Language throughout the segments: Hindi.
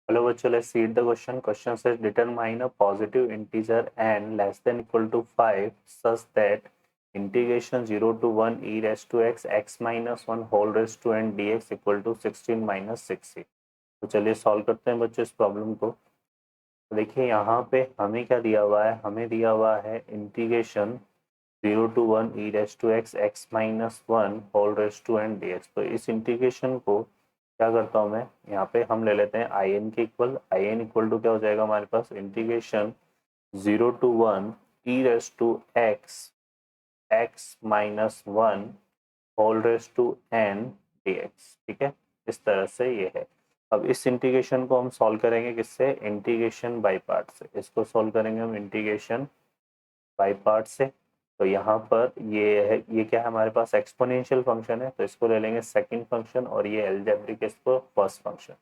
Hello, virtual. Let's see the question. Question says determine a positive integer n less than equal to 5 such that integration 0 to 1 e raised to x minus 1 whole raised to n dx equal to 16 minus 6c। तो चलिए सॉल्व करते हैं बच्चों इस प्रॉब्लम को। तो देखिए यहाँ पे हमें क्या दिया हुआ है, हमें दिया हुआ है integration 0 to 1 e raised to x minus 1 whole raised to n dx। तो इस इंटीग्रेशन को क्या करता हूँ मैं, यहाँ पे हम ले लेते हैं आई एन के equal. I n equal to क्या हो जाएगा हमारे पास, integration 0 to 1 e raised to x minus 1 whole raised to n dx। ठीक है, इस तरह से ये है। अब इस इंटीग्रेशन को हम सॉल्व करेंगे किससे, इंटीग्रेशन बाय पार्ट से। इसको सॉल्व करेंगे हम इंटीग्रेशन बाय पार्ट से। तो यहाँ पर ये है, ये क्या है हमारे पास, एक्सपोनेंशियल फंक्शन है, तो इसको ले लेंगे सेकंड फंक्शन और ये अलजेब्रिक इसको फर्स्ट फंक्शन।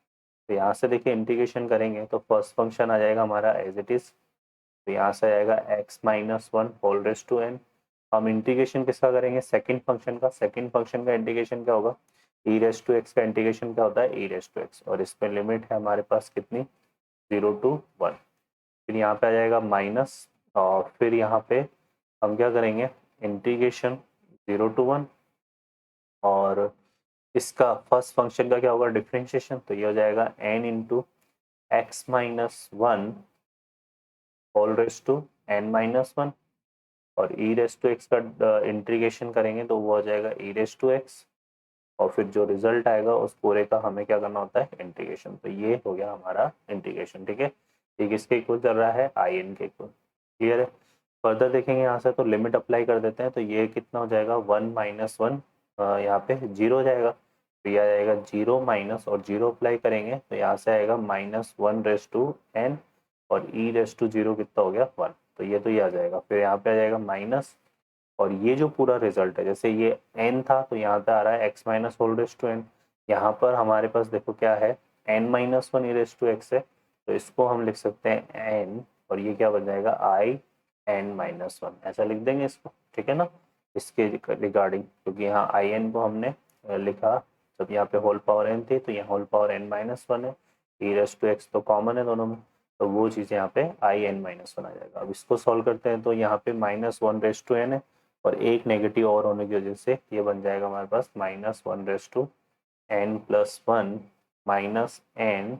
तो यहाँ से देखिए इंटीग्रेशन करेंगे तो फर्स्ट फंक्शन आ जाएगा हमारा एज इट इज। तो यहाँ से आएगा x minus 1 whole raised to n। हम इंटीग्रेशन किसका करेंगे, सेकंड फंक्शन का। सेकंड फंक्शन का इंटीग्रेशन क्या होगा, e रेस्ट टू x का इंटीग्रेशन क्या होता है, e रेस्ट टू x, और इसमें लिमिट है हमारे पास कितनी, 0 to 1। फिर यहाँ पे आ जाएगा माइनस, और फिर यहाँ पे हम क्या करेंगे, इंटीग्रेशन 0 to 1, और इसका फर्स्ट फंक्शन का क्या होगा, डिफरेंशिएशन। तो ये हो जाएगा n into x minus 1 whole raised to n minus 1, और e रेस टू एक्स का इंटीग्रेशन करेंगे तो वो हो जाएगा e रेस टू एक्स, और फिर जो रिजल्ट आएगा उस पूरे का हमें क्या करना होता है, इंटीग्रेशन। तो ये हो गया हमारा इंटीग्रेशन। ठीक है, ये किसके इक्वल चल रहा है, आई एन के इक्वल। क्लियर है। फर्दर देखेंगे यहाँ से तो लिमिट अप्लाई कर देते हैं, तो ये कितना हो जाएगा, 1 माइनस 1 यहाँ पे 0 हो जाएगा। तो यह आ जाएगा 0 माइनस, और 0 अप्लाई करेंगे तो यहाँ से आएगा माइनस 1 रेस टू एन, और ई रेस टू 0 कितना हो गया, 1। तो ये आ जाएगा। फिर यहाँ पे आ जाएगा माइनस, और ये जो पूरा रिजल्ट है, जैसे ये n था तो यहाँ पे आ रहा है x minus whole raise to n. यहाँ पर हमारे पास देखो क्या है, n minus 1 e raise to x है, तो इसको हम लिख सकते हैं n, और ये क्या बन जाएगा i n माइनस 1, ऐसा लिख देंगे इसको। ठीक है ना, इसके रिगार्डिंग, क्योंकि यहाँ आई एन को हमने लिखा, जब यहाँ पे होल पावर n थी तो यहाँ होल पावर n माइनस 1 है, ई रेस टू एक्स तो कॉमन है दोनों में, तो वो चीज़ यहाँ पे आई एन माइनस 1 आ जाएगा। अब इसको सॉल्व करते हैं तो यहाँ पे माइनस 1 रेस टू एन है, और एक नेगेटिव और होने की वजह से ये बन जाएगा हमारे पास minus 1 raised to n plus 1 minus n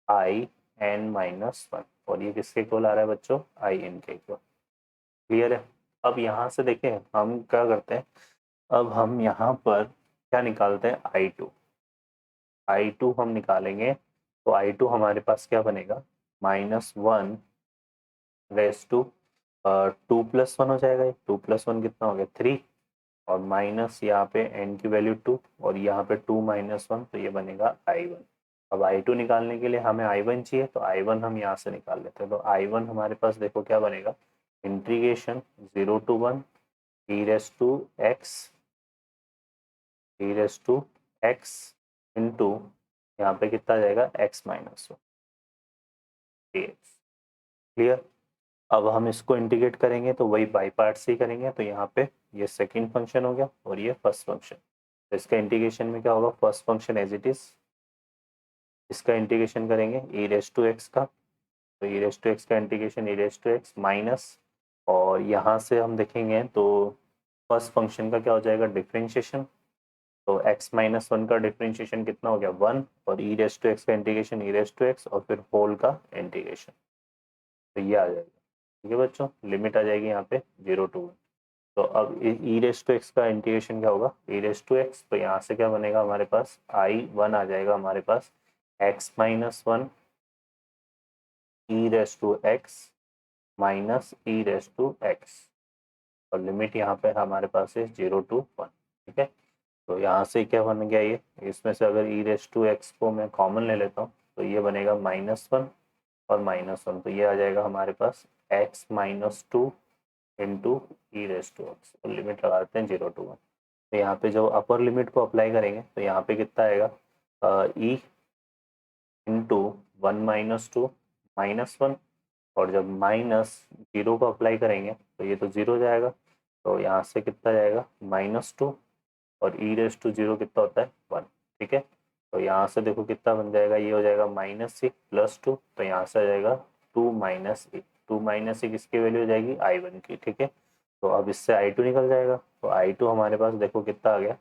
I n minus 1, और ये किसके इक्वल आ रहा है बच्चों, आई एन के इक्वल। क्लियर है। अब यहाँ से देखें हम क्या करते हैं, अब हम यहाँ पर क्या निकालते हैं, आई टू हम निकालेंगे। तो आई टू हमारे पास क्या बनेगा, माइनस 1 रेस टू 2 प्लस 1 हो जाएगा। 2 प्लस 1 कितना हो गया, 3, और माइनस यहाँ पे n की वैल्यू 2, और यहाँ पे 2 माइनस 1, तो ये बनेगा i1। अब i2 निकालने के लिए हमें i1 चाहिए, तो i1 हम यहाँ से निकाल लेते हैं। तो i1 हमारे पास देखो क्या बनेगा, integration 0 to 1 e raise to x into यहाँ पे कितना जाएगा, x माइनस 1 dx। क्लियर। अब हम इसको इंटीग्रेट करेंगे तो वही बाई पार्ट से ही करेंगे। तो यहाँ पे ये सेकंड फंक्शन हो गया और ये फर्स्ट फंक्शन। तो इसका इंटीग्रेशन में क्या होगा, first function as it is, इसका इंटीग्रेशन करेंगे ई रेस टू एक्स का। तो ई रेस टू एक्स का integration e raise to x minus, और यहाँ से हम देखेंगे तो फर्स्ट फंक्शन का क्या हो जाएगा, डिफरेंशिएशन। तो x माइनस 1 का डिफरेंशिएशन कितना हो गया, 1, और ई रेस टू एक्स का integration e raise to x, और फिर होल का इंटीग्रेशन। तो ये आ जाएगा। ठीक है बच्चों, लिमिट आ जाएगी यहाँ पे 0 to 1। तो अब ई रेस टू एक्स का इंटीग्रेशन क्या होगा, ई रेस टू एक्स, तो यहाँ से क्या बनेगा हमारे पास, i1 आ जाएगा हमारे पास x minus 1 e raise to x minus e raise to x, और लिमिट यहाँ पे हमारे पास है 0 to 1। ठीक है, तो यहाँ से क्या बन गया, ये इसमें से अगर ई रेस टू एक्स को मैं कॉमन ले लेता हूँ तो ये बनेगा माइनस 1 और माइनस 1, तो ये आ जाएगा हमारे पास x minus 2 into e raise to x, और लिमिट लगाते हैं 0 to 1। तो यहाँ पे जो अपर लिमिट को अप्लाई करेंगे तो यहाँ पे कितना आएगा, ई इंटू 1 माइनस 2 माइनस 1, और जब माइनस 0 को अप्लाई करेंगे तो ये तो 0 जाएगा, तो यहाँ से कितना जाएगा, माइनस 2, और ई रेस टू 0 कितना होता है, 1। ठीक है, तो यहाँ से देखो कितना बन जाएगा, ये हो जाएगा -6 + 2, तो यहाँ से आ जाएगा 2 - 1, 2 - 1 किसकी वैल्यू हो जाएगी, I1 की, ठीक है। तो अब इससे I2 निकल जाएगा, तो I2 हमारे पास देखो कितना आ गया,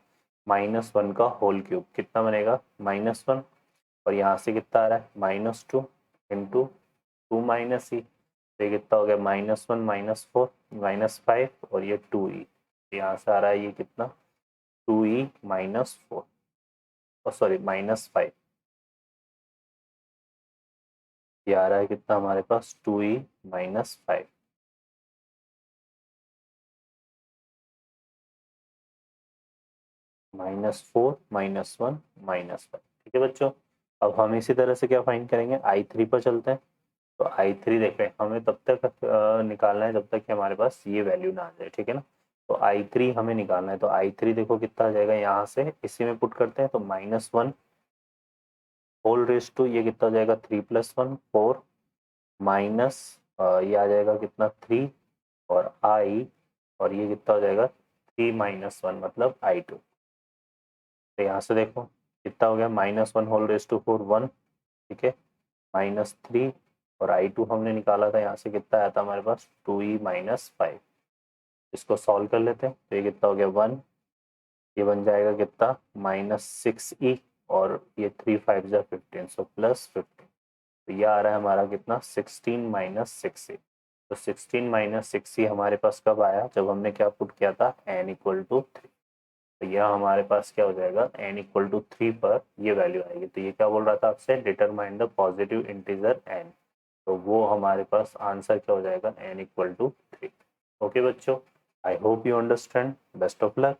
-1 का होल क्यूब, कितना बनेगा -1, और यहाँ से कितना आ रहा है -2 इंटू 2 - e, तो ये कितना हो गया -1 - 4 -5, और ये 2e, यहाँ से आ रहा है ये कितना 2e - 4, सॉरी -5, ये आ रहा है कितना हमारे पास 2e - 5, -4 -1 -5, ठीक है बच्चों। अब हम इसी तरह से क्या फाइंड करेंगे, I3 पर चलते हैं। तो I3 देखें, हमें तब तक निकालना है जब तक कि हमारे पास ये वैल्यू ना आ जाए, ठीक है ना। तो I3 हमें निकालना है, तो I3 देखो कितना आ जाएगा, यहाँ से इसी में पुट करते हैं, तो -1 होल रेज टू, ये कितना हो जाएगा 3 + 1 4, माइनस ये आ जाएगा कितना 3, और I, और ये कितना हो जाएगा 3 - 1 मतलब I2। तो यहाँ से देखो कितना हो गया, -1 होल रेज टू 4 1, ठीक है, -3, और I2 हमने निकाला था, यहाँ से कितना आया था हमारे पास 2e - 5। इसको सॉल्व कर लेते हैं, तो ये कितना हो गया 1, ये बन जाएगा कितना -6e, और ये 3 5 जा 15, सो +15, तो ये आ रहा है हमारा कितना 16 - 6e। तो 16 - 6e हमारे पास कब आया, जब हमने क्या पुट किया था n = 3। तो यह हमारे पास क्या हो जाएगा, n = 3 पर ये वैल्यू आएगी। तो ये क्या बोल रहा था आपसे, determine the positive integer n, तो वो हमारे पास आंसर क्या हो जाएगा, n = 3। ओके बच्चों, I hope you understand, best of luck.